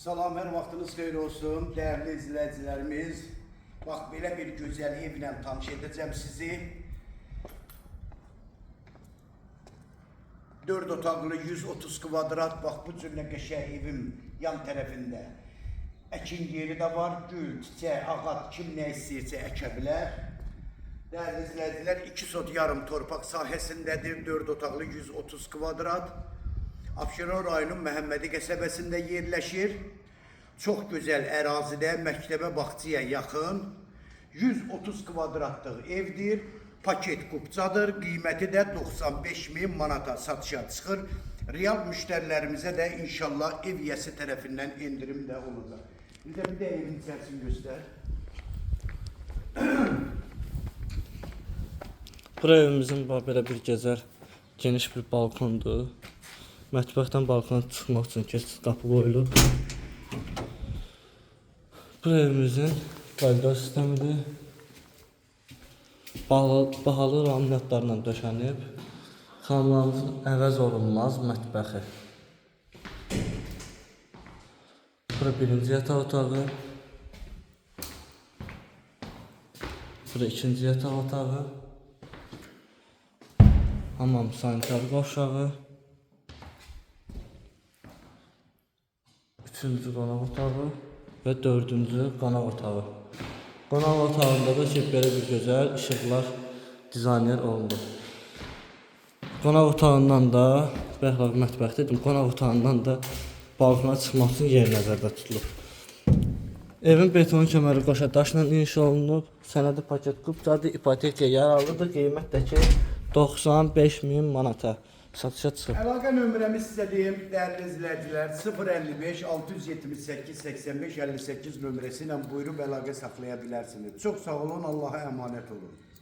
Salam, hər vaxtınız xeyir olsun, dəyərli izləyicilərimiz. Bax, belə bir gözəl evlə tanış edəcəm sizi. 4 otaqlı, 130 kvadrat, bax bu cürlə qəşəng evim yan tərəfində. Əkin yeri də var, gül, çiçək, ağac, kim nə istəyirsə əkə bilər. Dəyərli izləyicilər, 2 sot yarım torpaq sahəsindədir, 4 otaqlı, 130 kvadrat. Abşeron rayonun Məhəmmədi qəsəbəsində yerləşir. Çox gözəl ərazidə, məktəbə, bağçaya yaxın. 130 kvadratlıq evdir. Paket qubcadır. Qiyməti də 95.000 manata satışa çıxır. Real müştərilərimizə də inşallah ev yəsi tərəfindən endirim də olacaq. Bir də evin içərisini göstər. Bura evimizin belə bir gözəl, geniş bir balkondur. Mətbəxdən balkona çıxmaq üçün keçid qapı qoyulub. Bu evimizin koridor sistemidir. Bahalı laminatlarla döşənib. Xanlarımızın əvəz olunmaz mətbəxi. Bura birinci yataq otağı. Bura ikinci yataq otağı. Hamam sanitar qovşağı. Üçüncü qonaq otağı və dördüncü qonaq otağı. Qonaq otağında da ki, belə bir gözəl işıqlar dizayner olunur. Qonaq otağından da, bəxtlər mətbəx dedim, qonaq otağından da balkona çıxmaq üçün yer nəzərdə tutulub. Evin beton kəməri qoşa daşla inşa olunub. Sənədi paket qubcadır, ipotekaya yararlıdır. Qiymət də ki 95.000 manata satışa çıxıb. Əlaqə nömrəmi sizə deyim, dəyərli izləyicilər, 055 678 85 58 nömrəsi ilə buyurub əlaqə saxlaya bilərsiniz. Çox sağ olun, Allah'a əmanət olun.